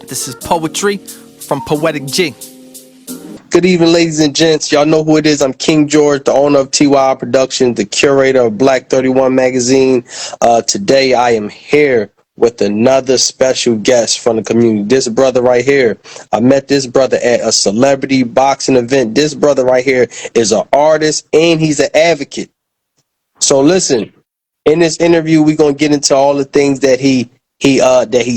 This is poetry from Poetic G. Good evening, ladies and gents. Y'all know who it is. I'm King George, the owner of T.Y.I Productions, the curator of Black 31 magazine. Today, I am here with another special guest from the community. This brother right here, I met this brother at a celebrity boxing event. This brother right here is an artist and he's an advocate. So listen, in this interview, we're gonna get into all the things that he's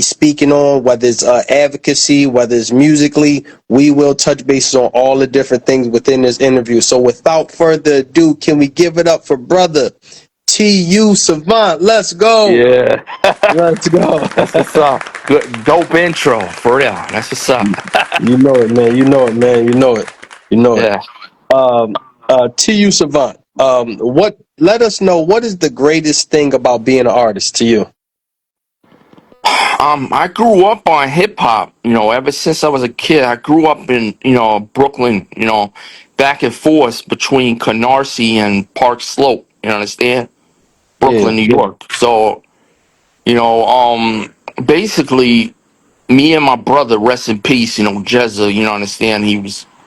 speaking on, whether it's advocacy, whether it's musically. We will touch bases on all the different things within this interview. So without further ado, can we give it up for brother T.U Savant? Let's go. Yeah. Let's go. That's what's up. Good, dope intro, for real. That's what's up. You know it, man. You know it, man. You know it. You know it. Yeah. T.U Savant. Let us know, what is the greatest thing about being an artist to you? I grew up on hip hop, ever since I was a kid. I grew up in, Brooklyn, back and forth between Canarsie and Park Slope, you understand? Brooklyn, Yeah. New York. So, basically me and my brother, rest in peace, Jezza, understand,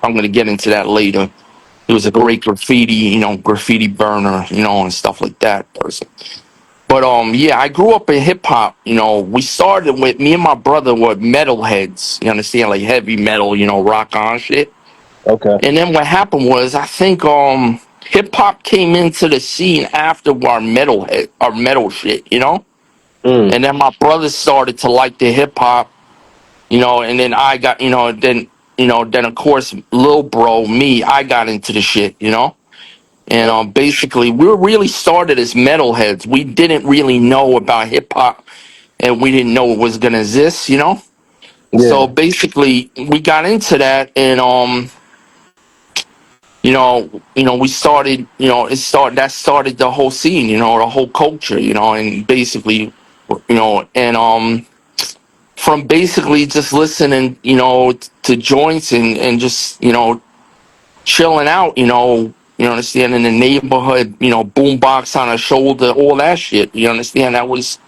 I'm gonna get into that later. He was a great graffiti burner, and stuff like that person. But yeah, I grew up in hip hop. We started with me and my brother were metalheads. You understand, like heavy metal, rock on shit. Okay. And then what happened was, I think hip hop came into the scene after our metal shit, Mm. And then my brother started to like the hip hop, and then I got, then of course, little bro, me, I got into the shit. And basically, we were really started as metalheads. We didn't really know about hip hop, and we didn't know it was gonna exist. So Yeah. basically, we got into that, and we started. That started the whole scene. The whole culture. And basically, and from basically just listening, to joints and just chilling out, you understand, in the neighborhood, boombox on a shoulder, all that shit. You understand? That was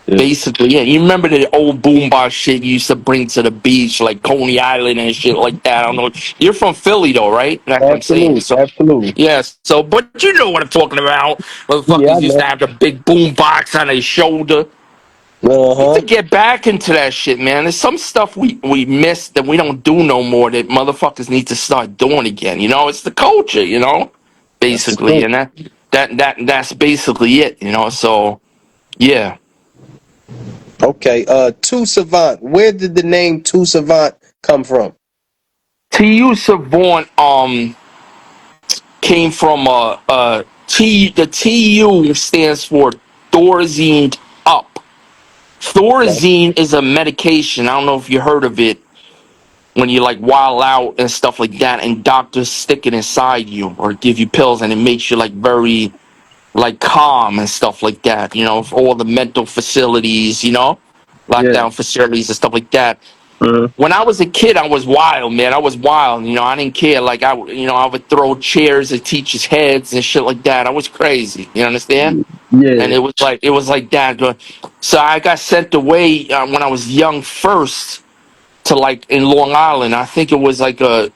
basically it. You remember the old boombox shit you used to bring to the beach, like Coney Island and shit like that. I don't know. You're from Philly though, right? That's what I'm saying. Absolutely. So Absolutely. yes, but you know what I'm talking about. Yeah, I Motherfuckers used to know. have the big boombox on their shoulder. Need Uh-huh. to get back into that shit, man. There's some stuff we missed that we don't do no more that motherfuckers need to start doing again. It's the culture, That's the basically, thing. and that's basically it, So yeah, Okay. T.U Savant. Where did the name T.U Savant come from? T.U Savant came from the T.U stands for Thorazine Up. Okay. Thorazine is a medication. I don't know if you heard of it. When you like wild out and stuff like that, and doctors stick it inside you or give you pills, and it makes you like very like calm and stuff like that, for all the mental facilities, Yeah. lockdown facilities and stuff like that. Mhm. When I was a kid, I was wild, man. I was wild. I didn't care. Like I would throw chairs at teachers' heads and shit like that. I was crazy. You understand? And Yeah. it was like that. So I got sent away when I was young first to like in Long Island. I think it was like a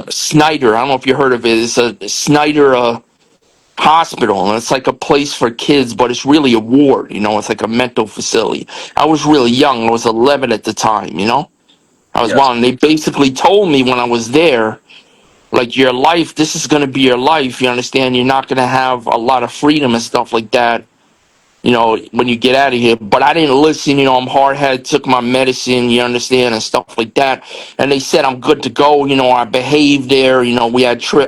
Snyder. I don't know if you heard of it. It's a Snyder hospital, and it's like a place for kids, but it's really a ward. It's like a mental facility. I was really young. I was 11 at the time. I was Yes. wild, and they basically told me when I was there, like, your life. This is gonna be your life. You understand? You're not gonna have a lot of freedom and stuff like that, when you get out of here. But I didn't listen, I'm hard headed, took my medicine, you understand, and stuff like that. And they said I'm good to go, I behaved there,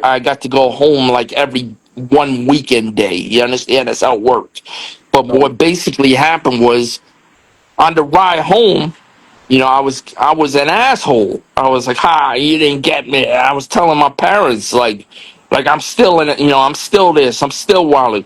I got to go home like every one weekend day, you understand? That's how it worked. But Oh, what basically happened was, on the ride home, I was an asshole. I was like, "Ha, you didn't get me." I was telling my parents like I'm still in it. I'm still this. I'm still wild.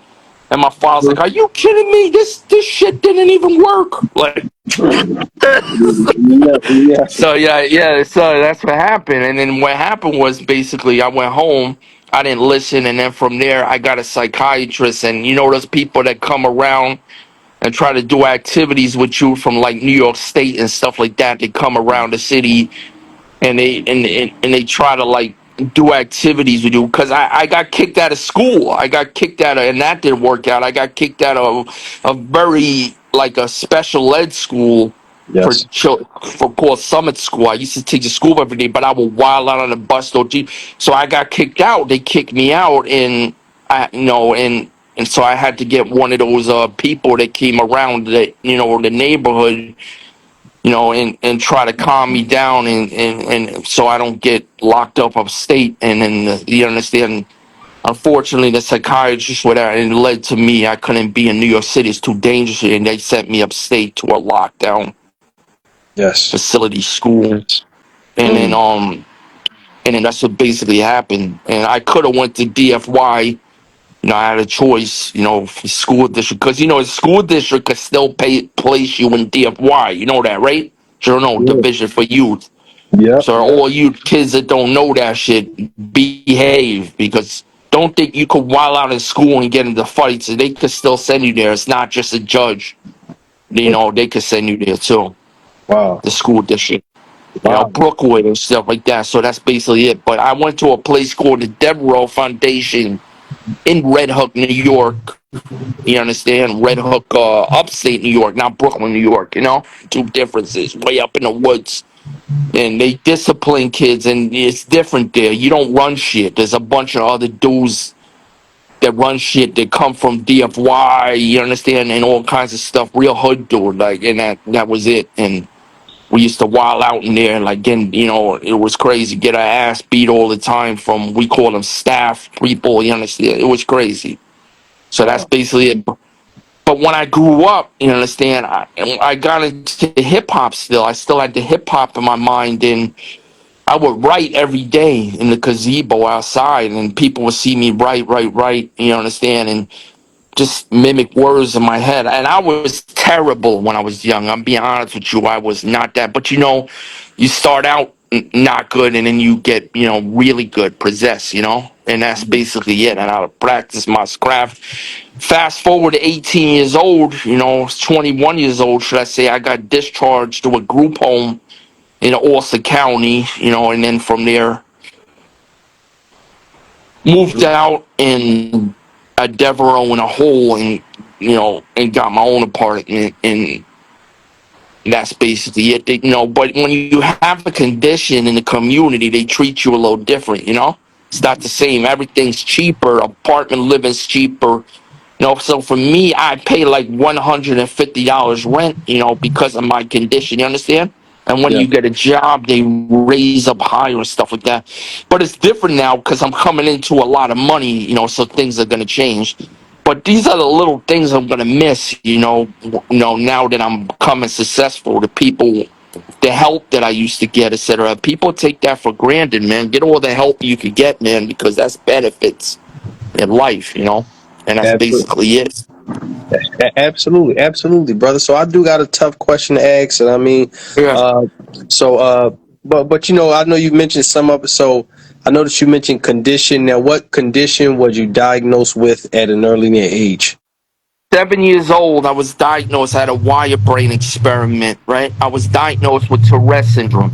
And my father's like, "Are you kidding me? This shit didn't even work." Like, yeah. Yeah. so yeah. So that's what happened. And then what happened was, basically, I went home. I didn't listen, and then from there, I got a psychiatrist. And those people that come around and try to do activities with you from like New York State and stuff like that. They come around the city and they try to like do activities with you because I got kicked out of school. I got kicked out of, and that didn't work out. I got kicked out of a very like a special ed school for Yes. for called Summit School. I used to take the school every day, but I would wild out on the bus or jeep. So I got kicked out. They kicked me out, and I and so I had to get one of those people that came around that the neighborhood and try to calm me down and so I don't get locked up upstate. And then, you understand, unfortunately, the psychiatrist, whatever, and it led to me. I couldn't be in New York City. It's too dangerous. And they sent me upstate to a lockdown Yes. facility school. And then, Mm. that's what basically happened. And I could have went to DFY. I had a choice, for school district, because the school district could still place you in DFY. You know that, right? You don't know, Yeah. Division for Youth. Yep. So Yep. all you kids that don't know that shit, behave, because don't think you could wild out in school and get into fights. They could still send you there. It's not just a judge. They could send you there too. Wow. The school district, Wow. Brookwood and stuff like that. So that's basically it. But I went to a place called the Devereaux Foundation in Red Hook, New York. You understand? Red Hook, upstate New York, not Brooklyn, New York. Two differences. Way up in the woods. And they discipline kids, and it's different there. You don't run shit. There's a bunch of other dudes that run shit that come from DFY, you understand, and all kinds of stuff. Real hood dude, like, and that was it. And we used to wild out in there, like, and it was crazy. Get our ass beat all the time from, we call them staff people, you understand. It was crazy. So that's Wow. basically it. But when I grew up, you understand, I got into hip hop still. I still had the hip hop in my mind, and I would write every day in the gazebo outside, and people would see me write, you understand, and just mimic words in my head. And I was terrible when I was young. I'm being honest with you. I was not that. But you start out not good, and then you get, really good, possessed, and that's basically it. And I would practice my craft. Fast forward to 18 years old, 21 years old, should I say, I got discharged to a group home in Ulster County, and then from there moved out in a Devereaux in a hole, and got my own apartment, and that's basically it. But when you have a condition in the community, they treat you a little different. It's not the same. Everything's cheaper. Apartment living's cheaper. So for me, I pay like $150 rent, because of my condition. You understand? And when Yeah. you get a job, they raise up higher and stuff like that. But it's different now because I'm coming into a lot of money, so things are going to change. But these are the little things I'm going to miss, now that I'm becoming successful. The people, the help that I used to get, etc. People take that for granted, man. Get all the help you can get, man, because that's benefits in life, and that's Absolutely. basically it. Absolutely. Absolutely, brother. So I do got a tough question to ask, and I mean, Yeah. uh, so but I know you mentioned some of it. So I know that you mentioned condition. Now, what condition was you diagnosed with at an early age? 7 years old, I was diagnosed. I had a wire brain experiment, right? I was diagnosed with Teret syndrome.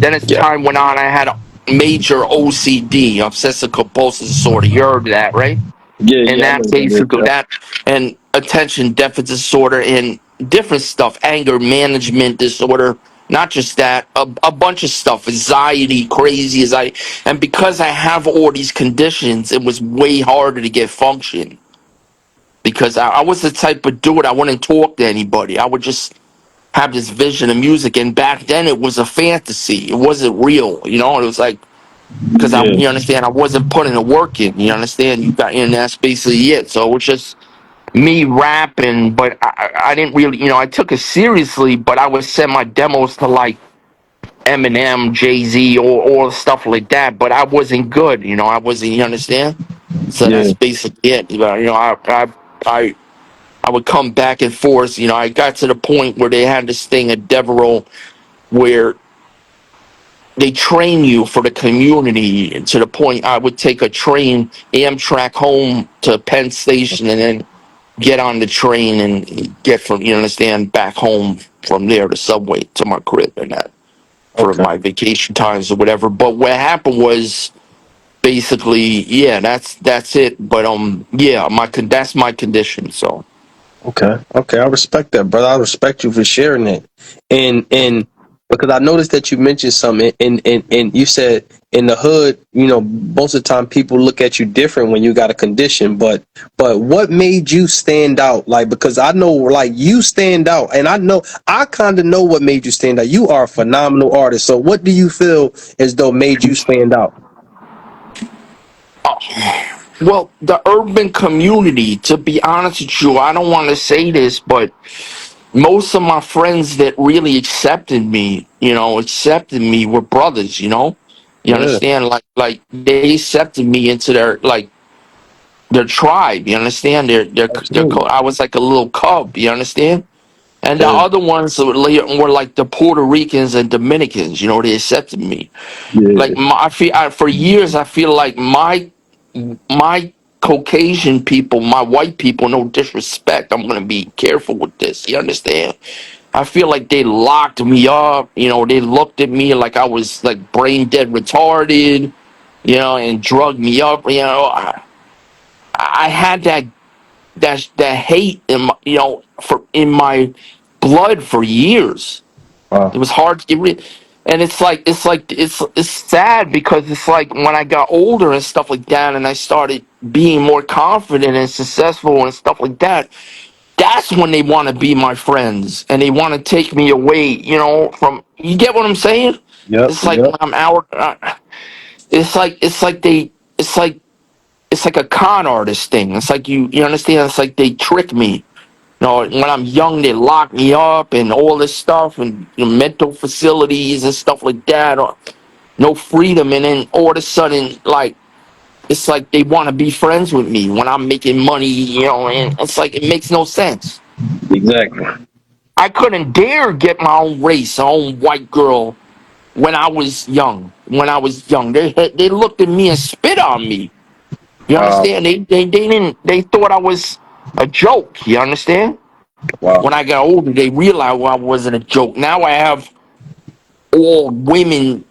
Then as Yeah. time went on, I had a major OCD, obsessive compulsive disorder. You heard of that, right? Yeah. And Yeah. I know that what that is. basically Yeah. that and attention deficit disorder and different stuff, anger management disorder, not just that, a bunch of stuff, anxiety, crazy anxiety. And because I have all these conditions, it was way harder to get function because I was the type of dude, I wouldn't talk to anybody. I would just have this vision of music. And back then it was a fantasy. It wasn't real. It was like, because Yeah. you understand, I wasn't putting the work in. You understand? And that's basically it. So it was just me rapping, but I didn't really, I took it seriously, but I would send my demos to like Eminem, Jay-Z, or stuff like that, but I wasn't good. I wasn't, you understand? So Yeah. that's basically it. I I would come back and forth. I got to the point where they had this thing at Devereaux where they train you for the community, and to the point I would take a train Amtrak home to Penn Station and then get on the train and get from, you understand, back home from there, the subway to my crib and that for Okay. my vacation times or whatever. But what happened was basically, yeah, that's it. But yeah, that's my condition. So Okay. Okay. I respect that, brother. I respect you for sharing it. And because I noticed that you mentioned something and you said in the hood, most of the time people look at you different when you got a condition, but what made you stand out? Like, because I know like you stand out and I kind of know what made you stand out. You are a phenomenal artist. So what do you feel as though made you stand out? well, the urban community, to be honest with you, I don't want to say this, but most of my friends that really accepted me were brothers, You Yeah, understand? Like they accepted me into their tribe, you understand? absolutely. I was like a little cub, you understand? And the Yeah, other ones were like the Puerto Ricans and Dominicans, they accepted me. Like yeah, for years I feel like my Caucasian people, my white people, no disrespect, I'm gonna be careful with this. You understand? I feel like they locked me up. They looked at me like I was like brain dead, retarded. And drugged me up. I had that hate in my blood for years. It wow, was hard to get rid. And it's sad because it's like when I got older and stuff like that, and I started being more confident and successful and stuff like that. That's when they want to be my friends and they want to take me away. From you get what I'm saying? yep, It's like yep, when I'm out. It's like a con artist thing. It's like you understand. It's like they trick me. When I'm young, they lock me up and all this stuff and mental facilities and stuff like that. Or no freedom, and then all of a sudden, like it's like they want to be friends with me when I'm making money. And it's like it makes no sense. exactly. I couldn't dare get my own race, my own white girl when I was young. When I was young, they looked at me and spit on me. You Wow, understand? They didn't. They thought I was a joke. You understand? wow, When I got older, they realized I wasn't a joke. Now I have all women,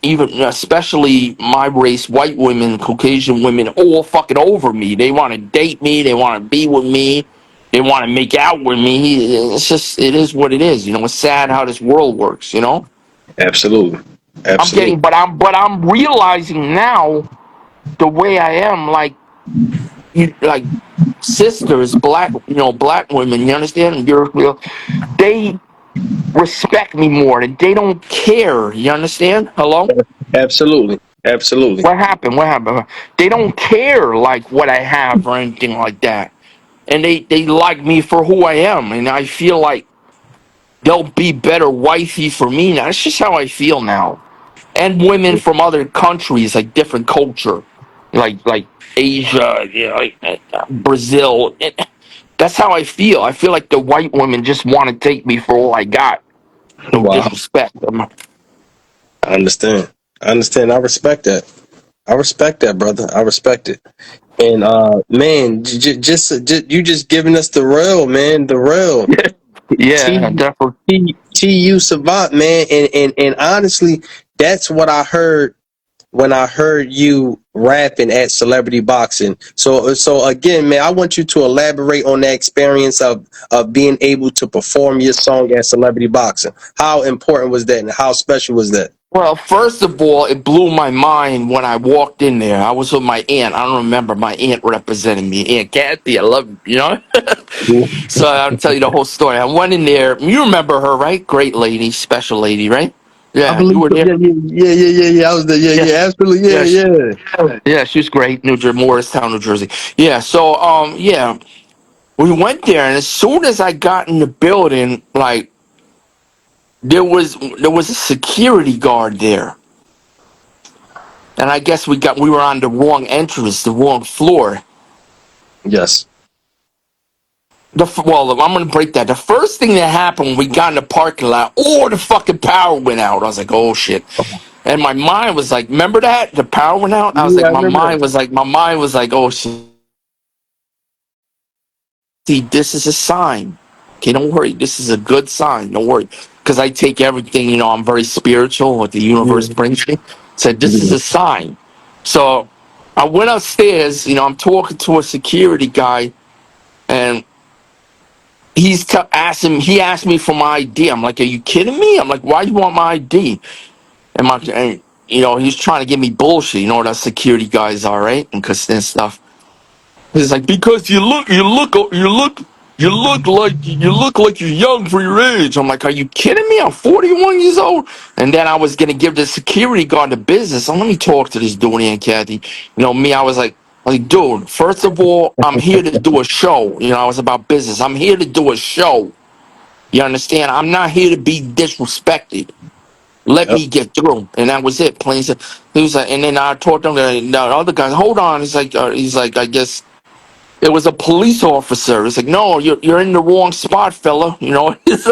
even especially my race, white women, Caucasian women, all fucking over me. They want to date me. They want to be with me. They want to make out with me. It is what it is. It's sad how this world works. absolutely, absolutely. But I'm realizing now the way I am, like sisters, black women. You understand? They respect me more. They don't care. You understand? Hello? Absolutely. Absolutely. What happened? What happened? They don't care like what I have or anything like that. And they like me for who I am. And I feel like they'll be better wifey for me now. That's just how I feel now. And women from other countries, like different culture, like Asia, Brazil. That's how I feel. I feel like the white women just want to take me for all I got. No Wow. disrespect. I understand. I understand. I respect that. I respect that, brother. I respect it. And man, you just giving us the real, man, the real. Yeah, T definitely. T.U Savant, man, and honestly, that's what I heard when I heard you rapping at Celebrity Boxing. So again, man, I want you to elaborate on that experience of being able to perform your song at Celebrity Boxing. How important was that, and how special was that? Well, first of all, it blew my mind when I walked in there. I was with my aunt. I don't remember my aunt representing me. Aunt Kathy, I love you. So I'll tell you the whole story. I went in there. You remember her, right? Great lady, special lady, right? I Yeah, you believe were so. there. Yeah. I was there. Yeah, Yeah, yeah, absolutely. yeah, Yeah. yeah. She was great. Morristown, New Jersey. Yeah. So, yeah, we went there, and as soon as I got in the building, like there was a security guard there. And I guess we were on the wrong entrance, the wrong floor. Yes. Well, I'm gonna break that. The first thing that happened when we got in the parking lot, the fucking power went out. I was like, oh shit. And my mind was like, remember that? The power went out? I was Yeah, like, I remember that. my mind was like, oh shit. this is a sign. Okay, don't worry. This is a good sign. Don't worry. Because I take everything, I'm very spiritual, what the universe Yeah. brings me. Said, this is Yeah. a sign. So I went upstairs, I'm talking to a security guy, and he asked me for my ID. I'm like, are you kidding me? I'm like, why do you want my ID? And he's trying to give me bullshit. You know what us security guys are, right? And stuff. He's like, because you look like you're young for your age. I'm like, are you kidding me? I'm 41 years old. And then I was gonna give the security guard the business. So let me talk to this dude and Kathy. I was like, dude, first of all, I'm here to do a show. I was about business. I'm here to do a show. You understand? I'm not here to be disrespected. Let Yep. me get through, and that was it. Plain simple. He was like, and then I talked to him. The other guys, hold on. He's like, I guess it was a police officer. It's like, no, you're in the wrong spot, fella. It's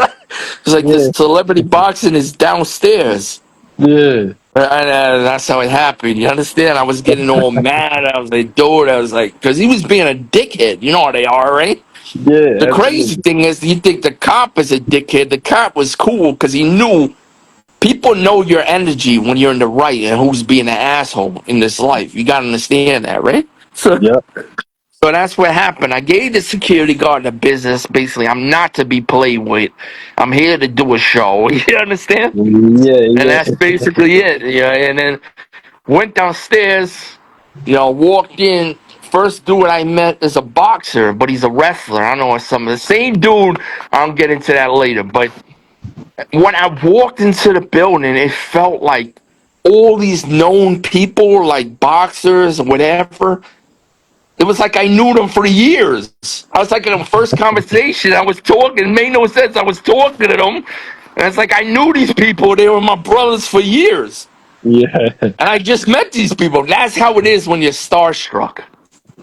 like this Yeah. celebrity boxing is downstairs. Yeah. And that's how it happened. You understand? I was getting all mad. I was like, dude, I was like, because he was being a dickhead. You know how they are, right? Yeah. The crazy Absolutely. thing is, you think the cop is a dickhead. The cop was cool because he knew people know your energy when you're in the right and who's being an asshole in this life. You got to understand that, right? So Yep. that's what happened. I gave the security guard the business. Basically, I'm not to be played with. I'm here to do a show. You understand? Yeah. And Yeah. that's basically it. Yeah. And then went downstairs. Walked in. First dude I met is a boxer, but he's a wrestler. I don't know, some of the same dude. I'll get into that later. But when I walked into the building, it felt like all these known people, like boxers and whatever. It was like I knew them for years. I was like in the first conversation, I was talking, it made no sense. I was talking to them, and it's like I knew these people. They were my brothers for years. Yeah. And I just met these people. That's how it is when you're starstruck.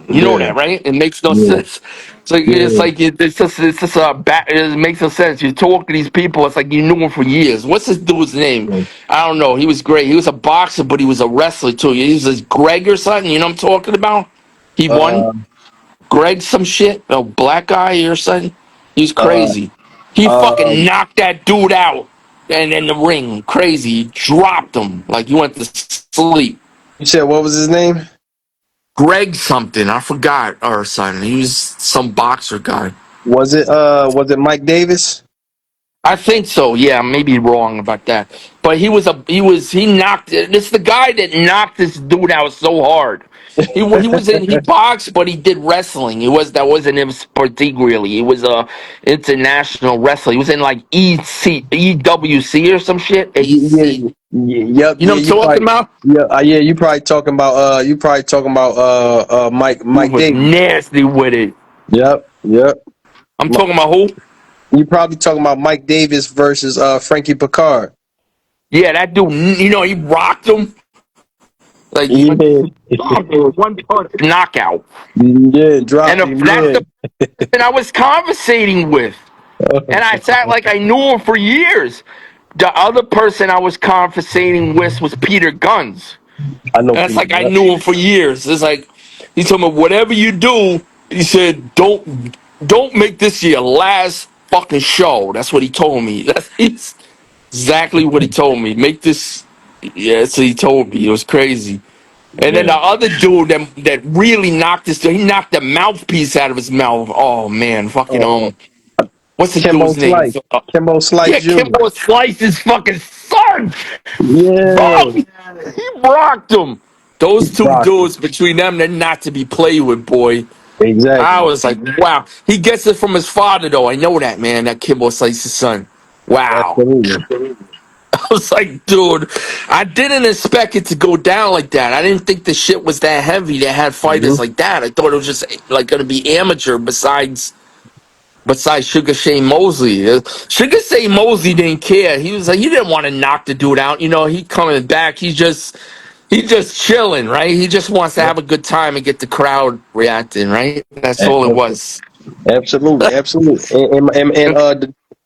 You know Yeah. that, right? It makes no Yeah. sense. It's Yeah. like it's just it makes no sense. You talk to these people, it's like you knew him for years. What's this dude's name? I don't know. He was great. He was a boxer, but he was a wrestler too. He was this Greg or something. You know what I'm talking about? He won. Uh. Greg some shit. A black guy or something. He's Uh. crazy. He Uh. fucking knocked that dude out. And in the ring, crazy. He dropped him like he went to sleep. You said what was his name? Greg something, I forgot, or something. He was some boxer guy. Was it Mike Davis? I think so. Yeah, I may be wrong about that. But he knocked. This is the guy that knocked this dude out so hard. He boxed, but he did wrestling. That wasn't him particularly. He was a international wrestler. He was in like EWC or some shit. Yeah, AC. yep, You know yeah, what I'm talking about? yeah, you probably talking about Dude Mike was Davis. nasty with it. Yep. I'm talking about who? You probably talking about Mike Davis versus Frankie Picard. Yeah, that dude. He rocked him. Like he Yeah, one punch knockout. yeah, And dropped him. that's Yeah. the person I was conversating with. And I sat like I knew him for years. The other person I was conversating with was Peter Guns. I know And it's Peter. like I Yep. knew him for years. It's like he told me, whatever you do, he said, don't make this your last fucking show. That's what he told me. That's exactly what he told me. Make this. Yeah, that's what he told me. It was crazy. And then Yeah. the other dude that really knocked this, he knocked the mouthpiece out of his mouth. Oh man, fucking Uh, what's the Kimbo dude's name? Slice. Kimbo Slice Yeah, Jr. Kimbo Slice's fucking son. Yeah. Oh, he rocked him. Those two Rocked him. dudes, between them, they're not to be played with, boy. I Exactly. was like, wow. He gets it from his father, though. I know that, man. That Kimbo Slice's son. Wow. Absolutely. I was like, dude, I didn't expect it to go down like that. I didn't think the shit was that heavy that had Hmm. fighters like that. I thought it was just like gonna be amateur besides Sugar Shane Mosley. Sugar Shane Mosley didn't care. He was like, he didn't want to knock the dude out. He coming back. He's just chilling, right? He just wants to have a good time and get the crowd reacting, right? That's all it was. Absolutely.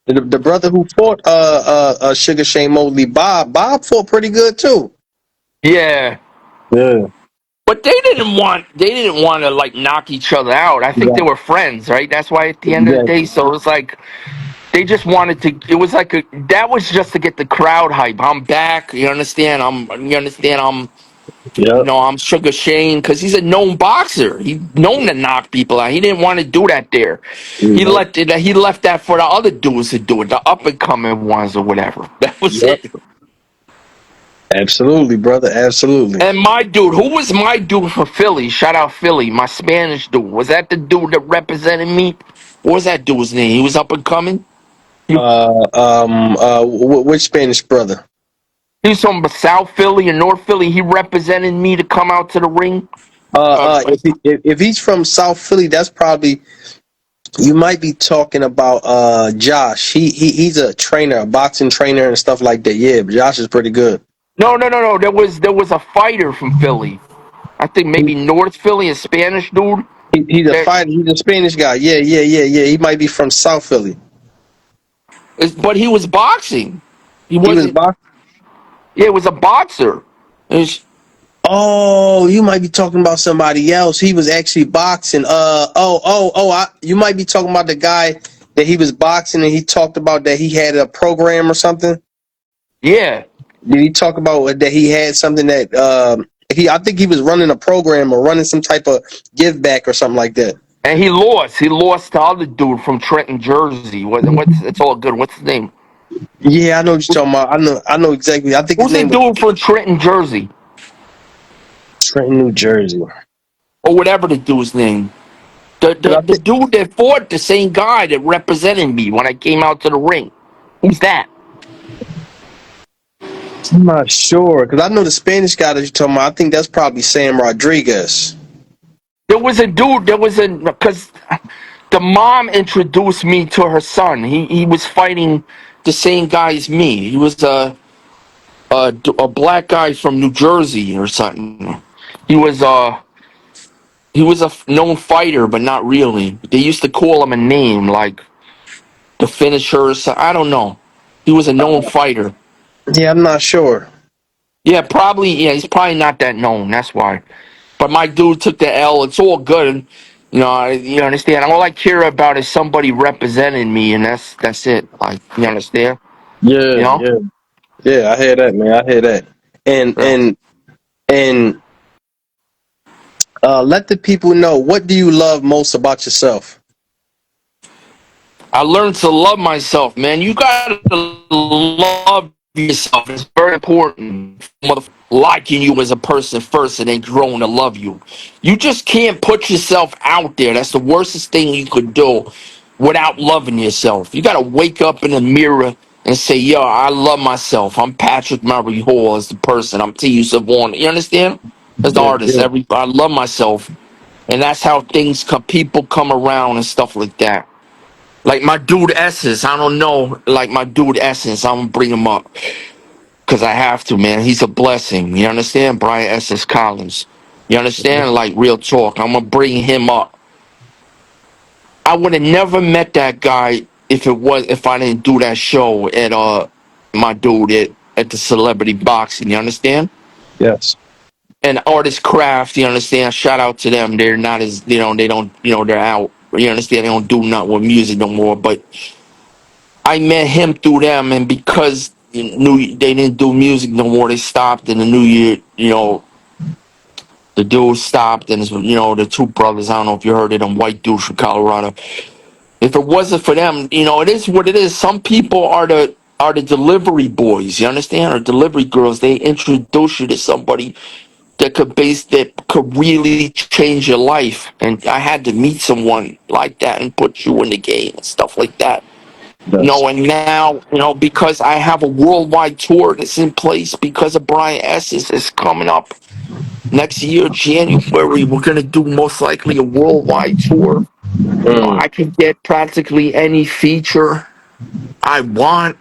And the brother who fought Sugar Shane Mosley, Bob fought pretty good too. Yeah. Yeah. But they didn't want to like knock each other out. I think they Right. were friends, right? That's why at the end of the Yeah. day, so it's like they just wanted to. It was like that was just to get the crowd hype. I'm back. You understand? You understand? Yep. I'm Sugar Shane because he's a known boxer. He's known to knock people out. He didn't want to do that there. He Nope. let it. He left that for the other dudes to do it, the up and coming ones or whatever. That was Yep. it. Absolutely, brother. Absolutely. And my dude, who was my dude for Philly? Shout out Philly, my Spanish dude. Was that the dude that represented me? What was that dude's name? He was up and coming. He, Which Spanish brother? he was from South Philly and North Philly. He represented me to come out to the ring. If he's from South Philly, that's probably you might be talking about Josh. He's a trainer, a boxing trainer and stuff like that. Yeah, but Josh is pretty good. No, no, no, no. There was a fighter from Philly. I think He, maybe North Philly, a Spanish dude. he's a That fighter. He's a Spanish guy. Yeah, yeah, yeah, yeah. He might be from South Philly. but he was boxing. He He was wasn't. boxing. Yeah, it was a boxer. It's- Oh, you might be talking about somebody else. He was actually boxing. You might be talking about the guy that he was boxing and he talked about that he had a program or something. yeah, Did he talk about that he had something that I think he was running a program or running some type of give back or something like that. and he lost. He lost to other dude from Trenton, Jersey. What's it's all good. What's his name? Yeah, I know what you're talking about. I know exactly. I think his Who's the name was dude from Trenton, Jersey, Trenton, New Jersey. or whatever the dude's name? The, 'Cause the the dude that fought the same guy that represented me when I came out to the ring. Who's that? I'm not sure because I know the Spanish guy that you're talking about. I think that's probably Sam Rodriguez. There was a dude. There was a because the mom introduced me to her son. He was fighting the same guy as me. He was a black guy from New Jersey or something. He was a known fighter, but not really. They used to call him a name like the finisher. Or something. I don't know. He was a known fighter. Yeah, I'm not sure. Yeah, probably. Yeah, he's probably not that known. That's why. But my dude took the L. It's all good. You understand. All I care about is somebody representing me, and that's it. Like, you understand? You Yeah, know? yeah, yeah. I hear that, man. I hear that. And Yeah. and and let the people know, what do you love most about yourself? I learned to love myself, man. You gotta love yourself. It's very important. Liking you as a person first and then growing to love you. You just can't put yourself out there. That's the worstest thing you could do without loving yourself. You gotta wake up in the mirror and say, yo, I love myself. I'm Patrick Murray Hall as the person. I'm T.U Savant. You understand? As the Yeah, artist. yeah. I love myself. And that's how things come, people come around and stuff like that. Like my dude Essence, I don't know. Like my dude Essence, I'm gonna bring him up because I have to, man. He's a blessing. You understand, Brian Essence Collins? You understand? Like real talk. I'm gonna bring him up. I would have never met that guy if I didn't do that show at my dude at the Celebrity Boxing. You understand? Yes. And Artist Craft. You understand? Shout out to them. They're not as they don't they're out. You understand? They don't do nothing with music no more, but I met him through them, and because they didn't do music no more, they stopped. In the new year, the dude stopped, and the two brothers. I don't know if you heard of them, white dudes from Colorado. If it wasn't for them, it is what it is. Some people are the delivery boys. You understand? Or delivery girls. They introduce you to somebody that could really change your life. And I had to meet someone like that and put you in the game and stuff like that. Yes. And now, because I have a worldwide tour that's in place because of Brian S's is coming up next year, January, we're gonna do most likely a worldwide tour. Mm, I can get practically any feature I want,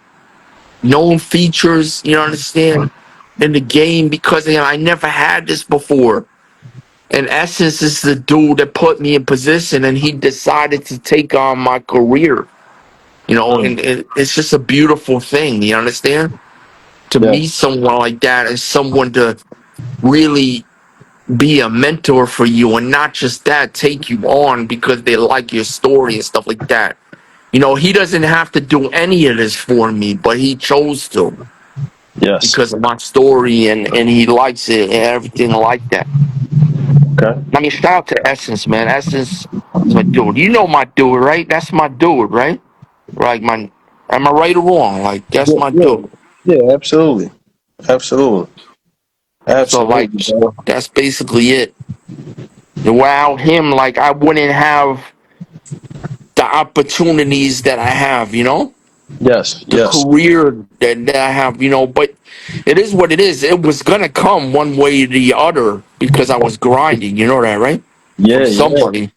known features, understand, in the game because I never had this before. And Essence is the dude that put me in position and he decided to take on my career. mm. And it's just a beautiful thing. You understand? To meet Yes. someone like that and someone to really be a mentor for you, and not just that, take you on because they like your story and stuff like that. You know, he doesn't have to do any of this for me, but he chose to Yes. because of my story, and he likes it and everything like that. Okay. I mean, shout out to Essence, man. Essence is my dude. You know my dude, right? That's my dude, right? Like my, am I right or wrong? Like that's Yeah, my yeah, dude. yeah, absolutely. Absolutely. So like, Absolutely, bro. that's basically it. Without him, like I wouldn't have the opportunities that I have. You know, Yes, the yes. career that I have. You know, but it is what it is. It was gonna come one way or the other because I was grinding. You know that, right? From Yeah, yeah. somebody.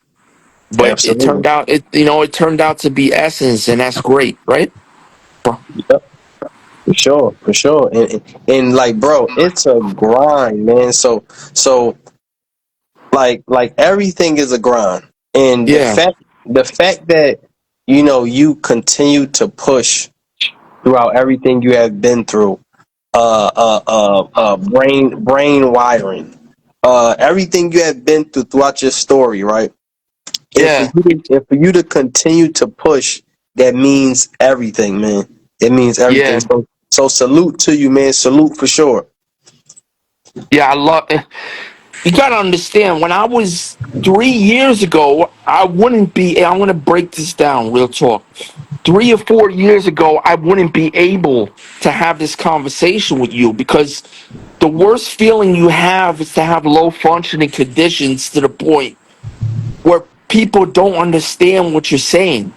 But it Absolutely. turned out it turned out to be Essence, and that's great, right? Yep. For sure, for sure. And like, bro, it's a grind, man. So like everything is a grind. And Yeah, the fact that you continue to push throughout everything you have been through, brain wiring, everything you have been through throughout your story, right? yeah, And for you to continue to push, that means everything, man. It means everything. yeah, So salute to you, man. Salute for sure. yeah. I love. You gotta understand. When I was 3 years ago, I wouldn't be. I'm gonna break this down. Real talk. 3 or 4 years ago, I wouldn't be able to have this conversation with you because the worst feeling you have is to have low functioning conditions to the point where people don't understand what you're saying.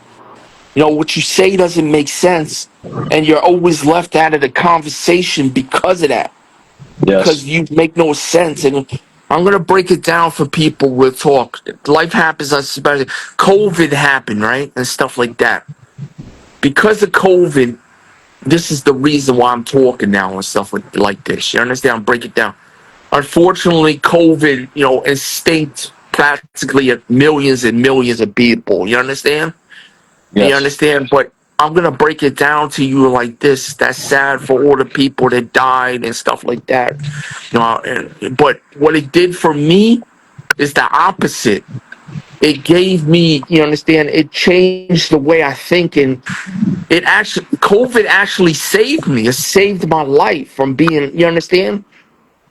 You know, what you say doesn't make sense, and you're always left out of the conversation because of that, because Yes. you make no sense. And I'm gonna break it down for people with talk. Life happens, especially COVID happened, right, and stuff like that. Because of COVID, this is the reason why I'm talking now and stuff like this. You understand? I'll break it down. Unfortunately, COVID, extinct practically millions and millions of people. You understand? You Yes. understand? But I'm gonna break it down to you like this. That's sad for all the people that died and stuff like that. But what it did for me is the opposite. It gave me, you understand, it changed the way I think, and COVID actually saved me. It saved my life from being, you understand?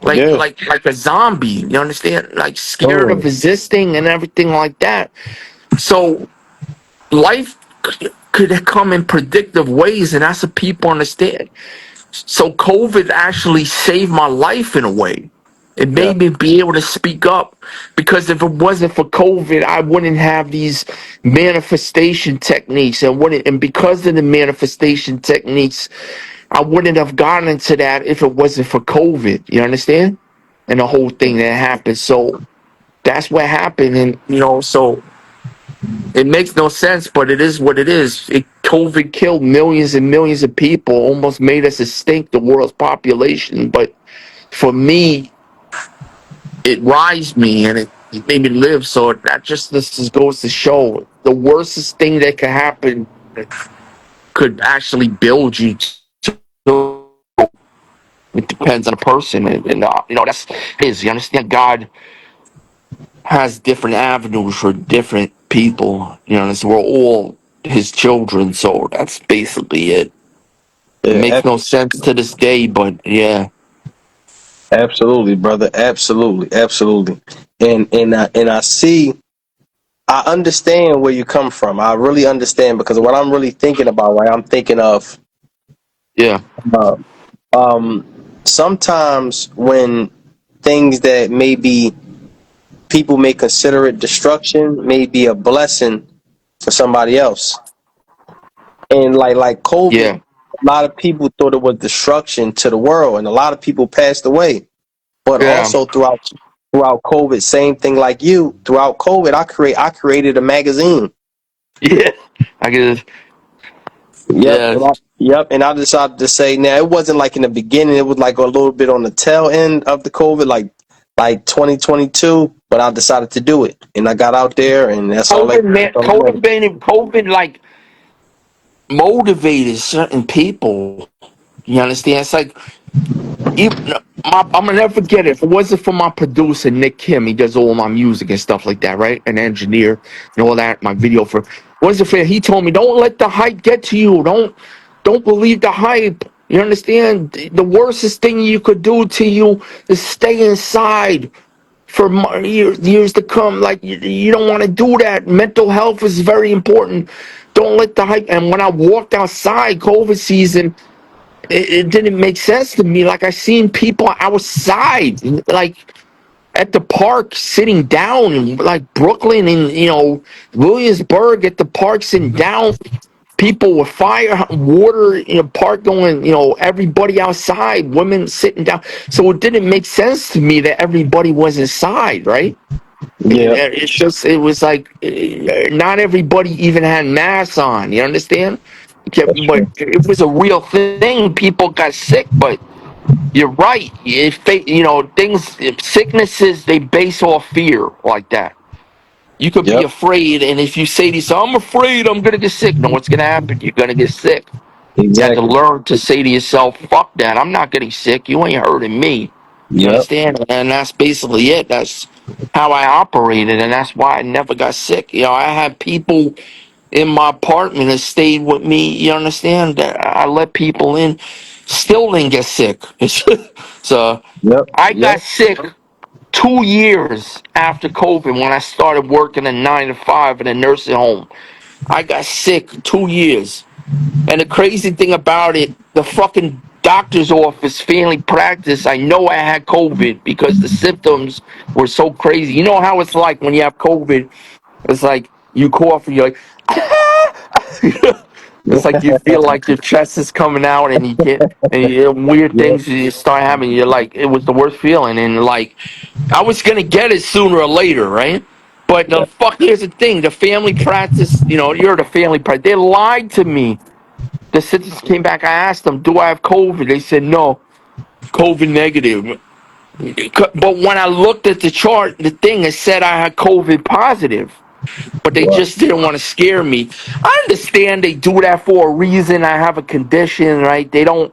Like Yeah. like like a zombie, you understand? Like scared of Totally. resisting and everything like that. So life could come in predictive ways, and that's what people understand. So COVID actually saved my life in a way. It Yeah. made me be able to speak up, because if it wasn't for COVID, I wouldn't have these manifestation techniques, and because of the manifestation techniques, I wouldn't have gotten into that if it wasn't for COVID. You understand? And the whole thing that happened. So that's what happened, and so it makes no sense, but it is what it is. COVID killed millions and millions of people, almost made us extinct, the world's population. But for me, it rised me, and it made me live. So that just this just goes to show the worstest thing that could happen could actually build you. It depends on the person, and that's his. You understand? God has different avenues for different people. So we're all his children. So that's basically it. It Yeah. makes no sense to this day, but yeah, Absolutely, brother. Absolutely. Absolutely. And I see. I understand where you come from. I really understand, because what I'm really thinking about, right? I'm thinking of yeah, uh, um, sometimes when things that maybe people may consider it destruction may be a blessing for somebody else. And like COVID, yeah, a lot of people thought it was destruction to the world, and a lot of people passed away. But yeah, also throughout COVID, same thing like you. Throughout COVID, I created a magazine. yeah. I guess, Yep, yeah. and I decided to say, now it wasn't like in the beginning; it was like a little bit on the tail end of the COVID, like 2022. But I decided to do it, and I got out there, and COVID, man, that's all that matters. COVID, like motivated certain people. You understand? It's like, I'm gonna never forget it. If it wasn't for my producer Nick Kim, he does all my music and stuff like that, right? An engineer and all that. My video for wasn't for he told me, don't let the hype get to you. Don't believe the hype. You understand? The worstest thing you could do to you is stay inside for years to come. Like you don't want to do that. Mental health is very important. Don't let the hype. And when I walked outside, COVID season, it didn't make sense to me. Like I seen people outside, like at the park sitting down, like Brooklyn and Williamsburg at the park sitting down. People with fire, water in the park going, everybody outside, women sitting down. So it didn't make sense to me that everybody was inside, right? Yeah. It was like not everybody even had masks on. You understand? Okay, That's but true. it was a real thing. People got sick, but you're right. If things, if sicknesses, they base off fear like that. You could be Yep. afraid, and if you say to yourself, "I'm afraid, I'm gonna get sick," no, what's gonna happen? You're gonna get sick. You have to Exactly. learn to say to yourself, "Fuck that! I'm not getting sick. You ain't hurting me." You Yep. understand? And that's basically it. That's how I operated, and that's why I never got sick. I had people in my apartment that stayed with me. You understand? I let people in, still didn't get sick. So Yep. I Yep. got sick 2 years after COVID when I started working a 9 to 5 in a nursing home. I got sick 2 years. And the crazy thing about it, the fucking doctor's office, family practice, I know I had COVID because the symptoms were so crazy. You know how it's like when you have COVID? It's like you cough and you're like, it's like you feel like your chest is coming out and weird Yep. things you start having. You're like, it was the worst feeling. And like, I was going to get it sooner or later, right? But the Yep. fuck, here's the thing: the family practice, you're the family practice. They lied to me. The citizens came back. I asked them, "Do I have COVID?" They said, "No, COVID negative." But when I looked at the chart, the thing, it said I had COVID positive. But they Right. just didn't want to scare me. I understand they do that for a reason. I have a condition, right? They don't.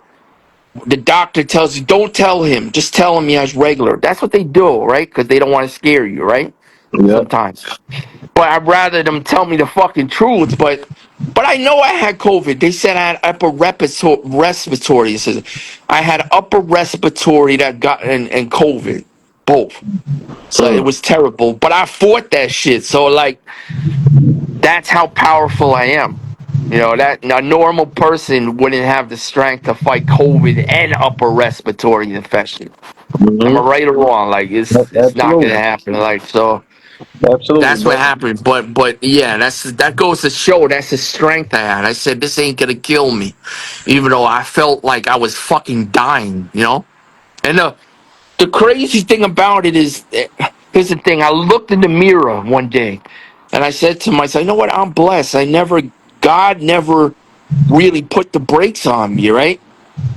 The doctor tells you, don't tell him. Just tell him he has regular. That's what they do, right? Because they don't want to scare you, right? Yep. Sometimes. But I'd rather them tell me the fucking truth. But I know I had COVID. They said I had upper respiratory. It says I had upper respiratory that got and COVID, both. So it Mm. was terrible. But I fought that shit. So like that's how powerful I am. That a normal person wouldn't have the strength to fight COVID and upper respiratory infection. Am I Mm-hmm. right or wrong? Like it's not gonna Absolutely. happen. Like so. Absolutely, That's what brother. happened. But yeah, that goes to show that's the strength I had. I said this ain't gonna kill me, even though I felt like I was fucking dying. And the crazy thing about it is, here's the thing: I looked in the mirror one day, and I said to myself, "You know what? I'm blessed. God never really put the brakes on me, right?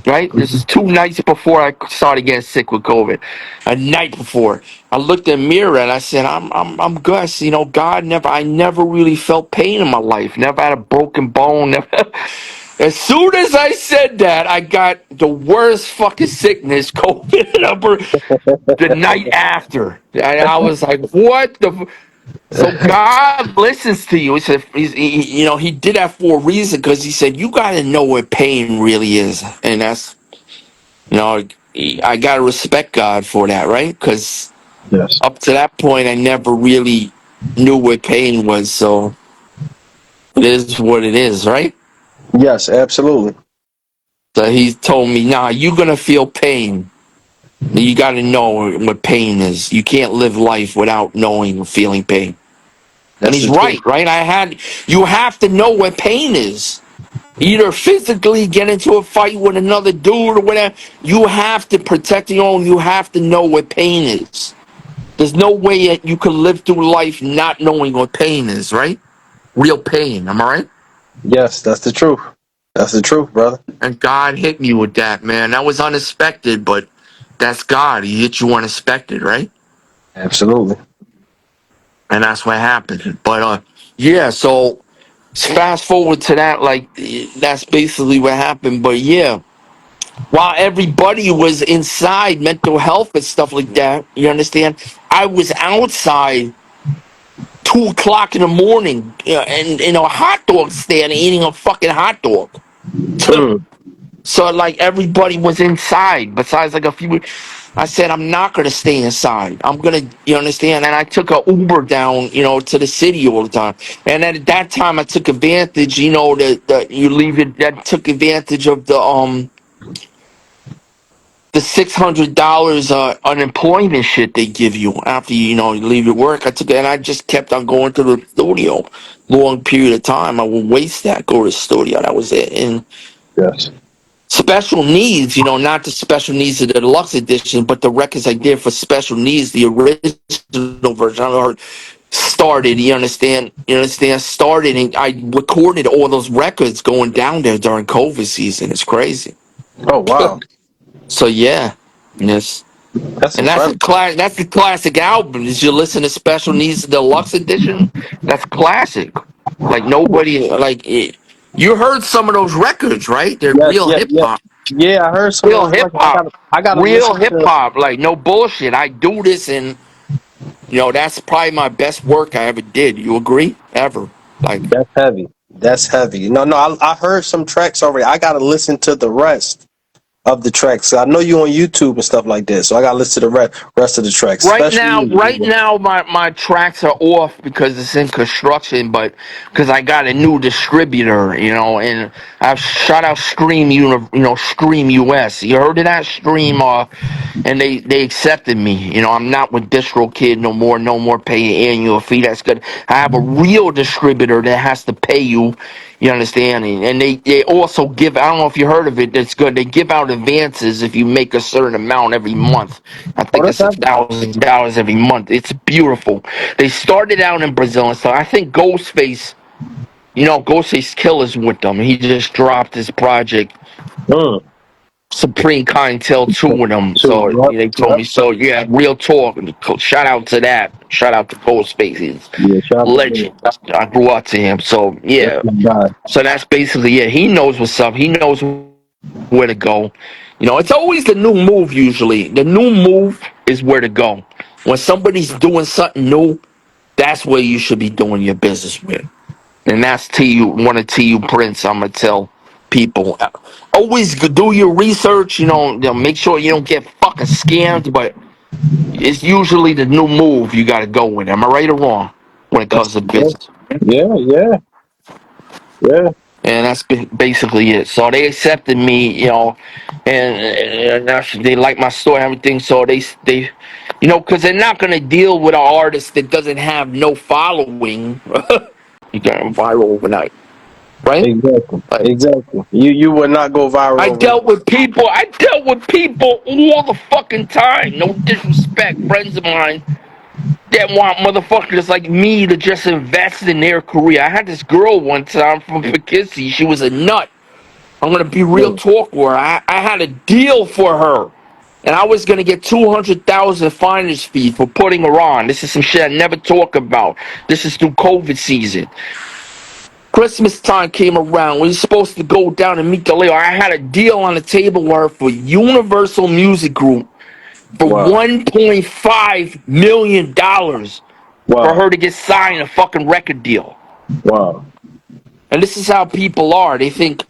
Right? This Mhm. is 2 nights before I started getting sick with COVID. A night before, I looked in the mirror and I said, I'm good. I said, I never really felt pain in my life. Never had a broken bone. Never. As soon as I said that, I got the worst fucking sickness, COVID, the night after. And I was like, what the? So God listens to you. He said, he did that for a reason because he said, you got to know what pain really is. And that's, you know, I got to respect God for that, right? Because Yes. up to that point, I never really knew what pain was. So it is what it is, right? Yes, absolutely. So he told me, nah, you're going to feel pain. You got to know what pain is. You can't live life without knowing or feeling pain. And That's he's the truth. right, right? You have to know what pain is. Either physically get into a fight with another dude or whatever. You have to protect your own. You have to know what pain is. There's no way that you can live through life not knowing what pain is, right? Real pain, am I right? Yes, that's the truth. That's the truth, brother. And God hit me with that, man. That was unexpected, but that's God. He hit you unexpected, right? Absolutely. And that's what happened. But yeah, so fast forward to that, like that's basically what happened. But yeah, while everybody was inside, mental health and stuff like that. You understand? I was outside 2 o'clock in the morning, and in a hot dog stand eating a fucking hot dog. Mm. So like everybody was inside, besides like a few. I said I'm not gonna stay inside. I'm gonna, you understand? And I took a Uber down, to the city all the time. And then at that time, I took advantage, that you leave it. That took advantage of the $600 unemployment shit they give you after you leave your work. I took it and I just kept on going to the studio, long period of time. I would waste that, go to the studio. That was it. And Yes. special needs, not the special needs of the deluxe edition, but the records I did for special needs, the original version. I heard started. Started, and I recorded all those records going down there during COVID season. It's crazy. Oh wow, So yeah, yes. that's And that's a incredible. class. That's the classic album. As you listen to Special Needs Deluxe Edition, that's classic. Like nobody, like it, you heard some of those records, right? They're Yes, real yeah, hip yeah, hop, yeah. I heard some of real those hip records. hop, I gotta real listen hip to. hop. Like no bullshit. I do this, and that's probably my best work I ever did. You agree? Ever? Like That's heavy. That's heavy. No, no. I heard some tracks already. I gotta listen to the rest of the tracks. I know you on YouTube and stuff like that, so I gotta listen to the rest of the tracks, right especially. now, right now, my tracks are off because it's in construction, but because I got a new distributor, and I've shout out Stream US. You heard of that Stream? And they accepted me. I'm not with DistroKid no more. No more paying annual fee. That's good. I have a real distributor that has to pay you. You understand? And they also give. I don't know if you heard of it. That's good. They give out advances if you make a certain amount every month. I Oh, think that's it's a heavy. $1,000 every month. It's beautiful. They started out in Brazil, and so I think Ghostface. Ghostface Killer's with them. He just dropped his project Mm. Supreme Clientele 2 with them. Two. So Yep. they told Yep. me, so yeah, real talk. Shout out to that. Shout out to Ghostface. He's Yeah. Shout out to legend. Bill. I grew up to him. So That's yeah. my guy. So that's basically, yeah, he knows what's up. He knows where to go. It's always the new move usually. The new move is where to go. When somebody's doing something new, that's where you should be doing your business with. And that's one of TU Prince. I'm gonna tell people always do your research. Make sure you don't get fucking scammed. But it's usually the new move you got to go with. Am I right or wrong when it comes to Yeah. business? Yeah. Yeah. Yeah. And that's basically it. So they accepted me, and they like my story and everything. So they, because they're not gonna deal with an artist that doesn't have no following. You got viral overnight, right? Exactly. Like, Exactly. You would not go viral I over. dealt with people. I dealt with people all the fucking time. No disrespect, friends of mine that want motherfuckers like me to just invest in their career. I had this girl one time from Poughkeepsie. She was a nut. I'm gonna be real Mm. talk with her. I had a deal for her, and I was gonna get 200,000 finder's fee for putting her on. This is some shit I never talk about. This is through COVID season. Christmas time came around. We were supposed to go down and meet the lady. I had a deal on the table with her for Universal Music Group for Wow. $1.5 million for Wow. her to get signed a fucking record deal. Wow. And this is how people are. They think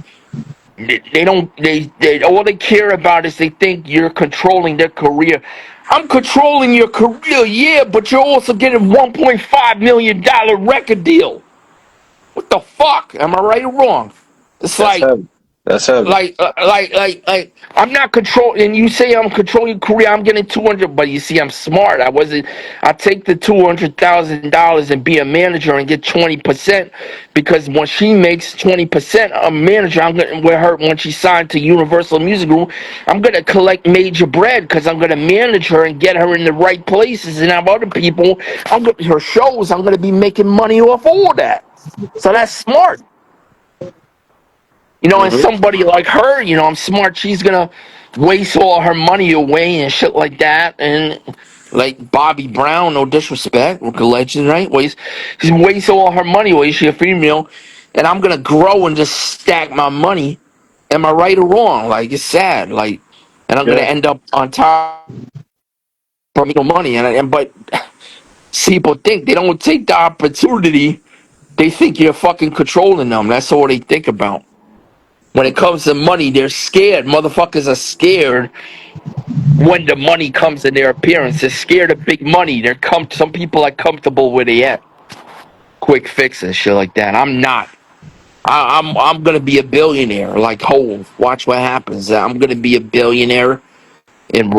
they don't they all they care about is they think you're controlling their career. I'm controlling your career, yeah, but you're also getting $1.5 million record deal. What the fuck? Am I right or wrong? It's That's like heavy. That's heavy. I'm not controlling. And you say I'm controlling Korea. I'm getting 200, but you see, I'm smart. I wasn't. I take the $200,000 and be a manager and get 20% because when she makes 20% a manager, I'm gonna with her when she signed to Universal Music Group. I'm gonna collect major bread because I'm gonna manage her and get her in the right places and have other people. Her shows. I'm gonna be making money off all that. So that's smart. And Hmm. somebody like her, I'm smart. She's gonna waste all her money away and shit like that. And like Bobby Brown, no disrespect, a legend, right? She wastes all her money away. She's a female, and I'm gonna grow and just stack my money. Am I right or wrong? Like, it's sad. Like, and I'm gonna Yeah. end up on top from no money. And but people think they don't take the opportunity. They think you're fucking controlling them. That's all they think about. When it comes to money, they're scared. Motherfuckers are scared when the money comes in their appearance. They're scared of big money. Some people are comfortable where they at. Quick fixes, shit like that. I'm not. I'm gonna be a billionaire like Hove. Watch what happens. I'm gonna be a billionaire in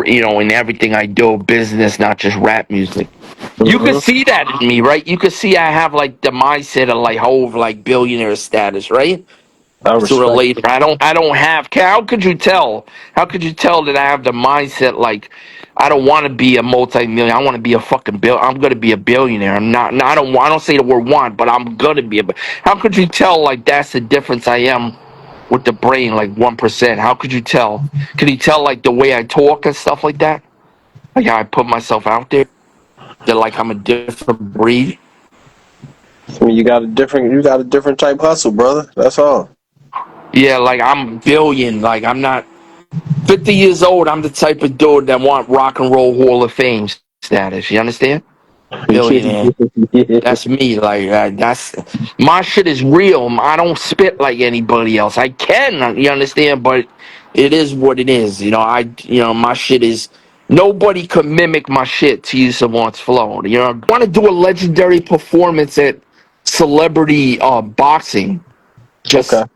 in everything I do, business, not just rap music. You can Hmm. see that in me, right? You can see I have like the mindset of like Hove, like billionaire status, right? I Sooner or respect later, I don't have. How could you tell? How could you tell that I have the mindset like I don't want to be a multi-million. I want to be a fucking bill. I'm gonna be a billionaire. I'm not. No, I don't. I don't say the word want, but I'm gonna be a. How could you tell like that's the difference I am with the brain, like 1%? How could you tell? Can you tell like the way I talk and stuff like that? Like how I put myself out there? That like I'm a different breed. I mean, you got a different type hustle, brother. That's all. Yeah, like I'm billion. Like I'm not 50 years old. I'm the type of dude that want rock and roll Hall of Fame status. You understand? Billionaire. Yeah. That's me. Like that's my shit is real. I don't spit like anybody else. I can, you understand, but it is what it is. My shit is nobody could mimic my shit. T.U Savant's flow. I want to do a legendary performance at celebrity boxing. Okay. Just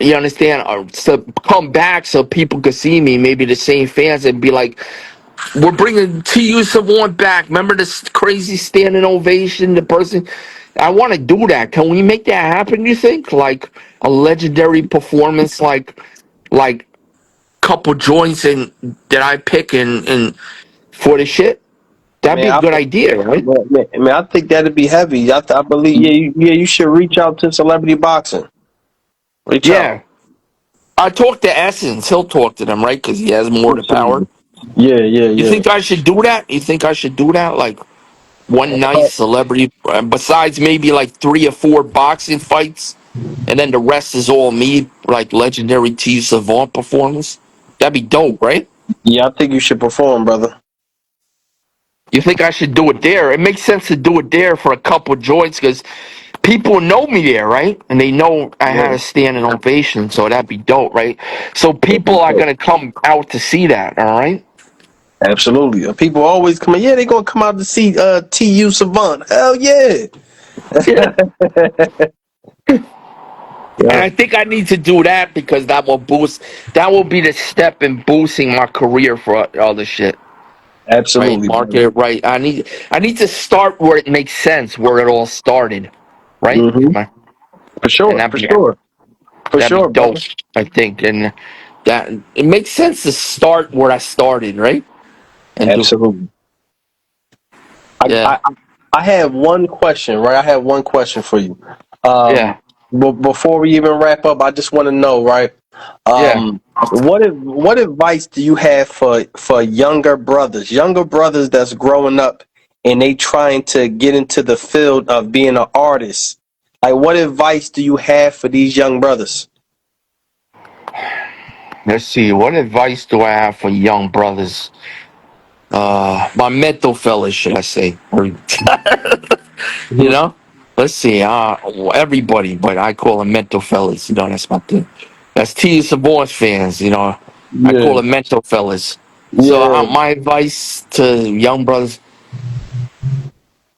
you understand, to come back so people could see me. Maybe the same fans and be like, we're bringing T.U Savant back. Remember this crazy standing ovation? The person, I want to do that. Can we make that happen? You think like a legendary performance, like couple joints and that I pick and for the shit? That'd Man, be a good idea, right? I think that'd be heavy. I believe, you should reach out to celebrity boxing. Reach out. Yeah, I talked to Essence. He'll talk to them, right? Because he has more the power. Absolutely. Yeah, yeah, You yeah. think I should do that? You think I should do that? Like one nice celebrity, besides maybe like 3 or 4 boxing fights, and then the rest is all me, like legendary T Savant performance. That'd be dope, right? Yeah, I think you should perform, brother. You think I should do it there? It makes sense to do it there for a couple joints because people know me there, right? And they know I Yeah. had a standing ovation, so that'd be dope, right? So people are gonna come out to see that, all right? Absolutely. People always come. Yeah, they gonna come out to see T.U Savant. Hell yeah. Yeah. And Yeah. I think I need to do that because that will be the step in boosting my career for all this shit. Right, Absolutely, brother. market right. I need to start where it makes sense, where it all started. Right? Hmm. For And sure. For sure. For that'd be sure, dope, brother. I think. And that it makes sense to start where I started, right? And do Absolutely. I, yeah, I I have one question, right? I have one question for you. Um, yeah, before we even wrap up, I just want to know, right? yeah. What advice do you have for younger brothers that's growing up and they trying to get into the field of being an artist? Like, what advice do you have for these young brothers? Let's see. What advice do I have for young brothers? My mental fellas, should I say? Or you Mhm. know, let's see. Everybody, but I call them mental fellas. That's my thing. That's T. Savant fans. I call Yeah, them mental fellas. So yeah. my advice to young brothers: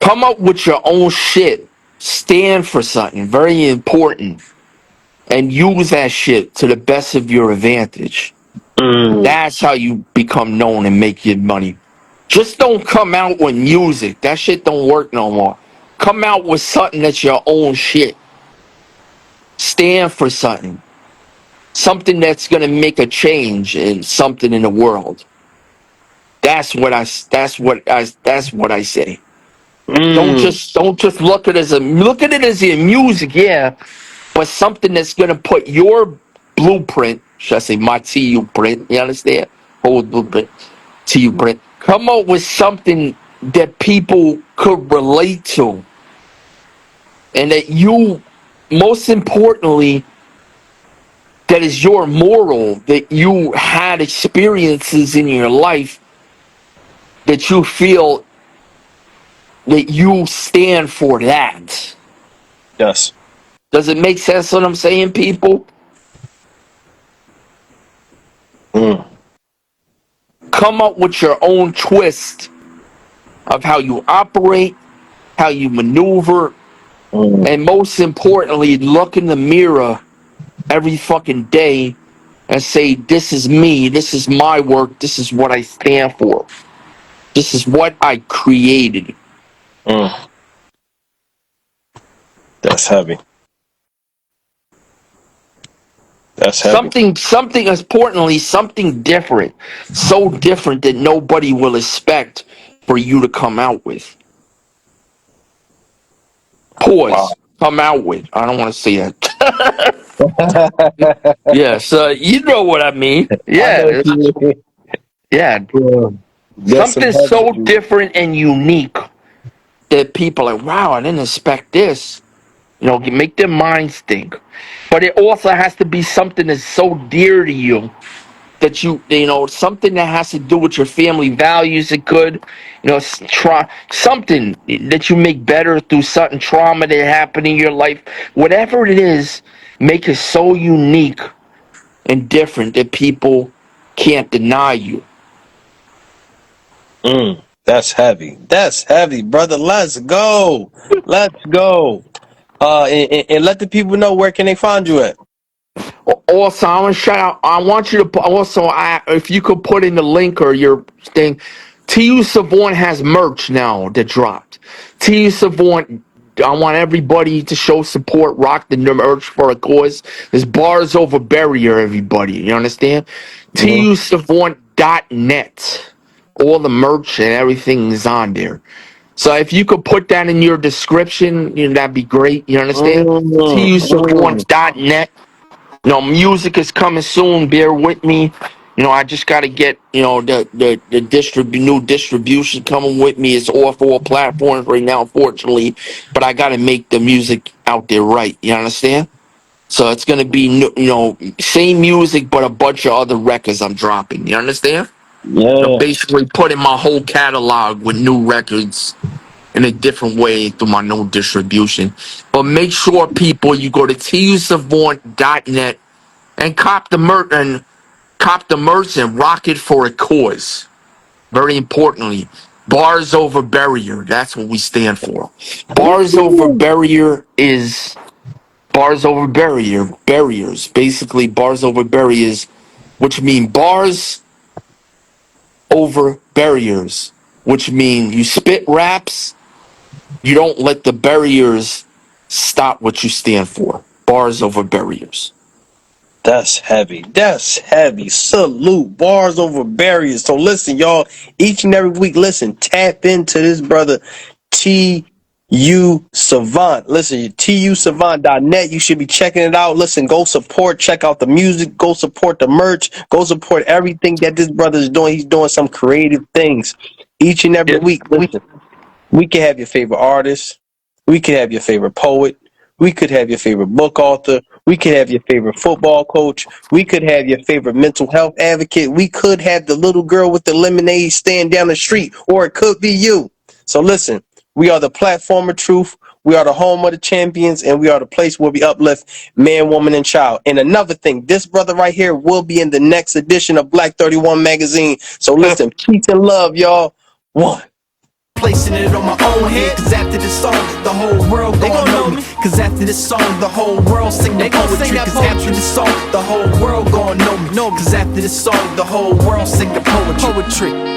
come up with your own shit. Stand for something very important, and use that shit to the best of your advantage. Mm, That's how you become known and make your money. Just don't come out with music. That shit don't work no more. Come out with something that's your own shit. Stand for something. Something that's gonna make a change in something in the world. That's what I say. mm, Don't just look at it as your music, yeah, but something that's gonna put your blueprint, should I say my TU print, you understand? Whole blueprint, TU print. Come up with something that people could relate to and that you most importantly that is your moral, that you had experiences in your life that you feel that you stand for that. Yes. Does it make sense what I'm saying, people? Mm. Come up with your own twist of how you operate, how you maneuver, Mm. and most importantly, look in the mirror every fucking day and say, this is me, this is my work, this is what I stand for. This is what I created. Mm. That's heavy. That's heavy. Something importantly, something different. So different that nobody will expect for you to come out with. Wow. Pause. Come out with. I don't want to say that. Yes, you know what I mean. I know what Yeah, you mean. yeah. Yeah. That's some Something heavy so shit. different and unique that people are like, wow, I didn't expect this. You know, make their minds think. But it also has to be something that's so dear to you that you know, something that has to do with your family values. It could, you know, something that you make better through certain trauma that happened in your life. Whatever it is, make it so unique and different that people can't deny you. Mm. That's heavy. That's heavy, brother. Let's go. Let's go. And let the people know where can they find you at. Also, I want to shout out. I want you to also, if you could put in the link or your thing. T.U Savant has merch now that dropped. T.U Savant. I want everybody to show support, rock the merch for a cause. There's bars over barrier, everybody. You understand? Mhm. TUSavant.net. All the merch and everything is on there. So if you could put that in your description, you know, that'd be great. You understand? Mm. Mm. TUSavant.net. You know, music is coming soon. Bear with me. You know, I just got to get, you know, the new distribution coming with me. It's off all platforms right now, unfortunately. But I got to make the music out there right. You understand? So it's going to be, you know, same music, but a bunch of other records I'm dropping. You understand? You know, Yeah. basically putting my whole catalog with new records in a different way through my new distribution. But make sure, people, you go to TUSavant.net and cop the merch and rock it for a cause. Very importantly, bars over barrier. That's what we stand for. Bars over Woo. barrier is bars over barriers. Basically, bars over barriers, which mean bars over barriers, which mean you spit raps. You don't let the barriers stop what you stand for. Bars over barriers. That's heavy. That's heavy. Salute. Bars over barriers. So listen, y'all, each and every week, listen, tap into this brother T.U Savant. Listen, TUSavant.net. You should be checking it out. Listen, go support, check out the music, go support the merch, go support everything that this brother is doing. He's doing some creative things each and every Yeah. week. Listen, we can have your favorite artist. We could have your favorite poet. We could have your favorite book author. We could have your favorite football coach. We could have your favorite mental health advocate. We could have the little girl with the lemonade stand down the street, or it could be you. So listen, we are the platform of truth. We are the home of the champions, and we are the place where we uplift man, woman, and child. And another thing, this brother right here will be in the next edition of Black 31 magazine. So listen, peace and love, y'all. One. Placing it on my own head, cause after this song, the whole world gon' know me. Cause after this song, the whole world sing the poetry. Cause after this song, the whole world gon' know me. Cause after this song, the whole world sing the poetry.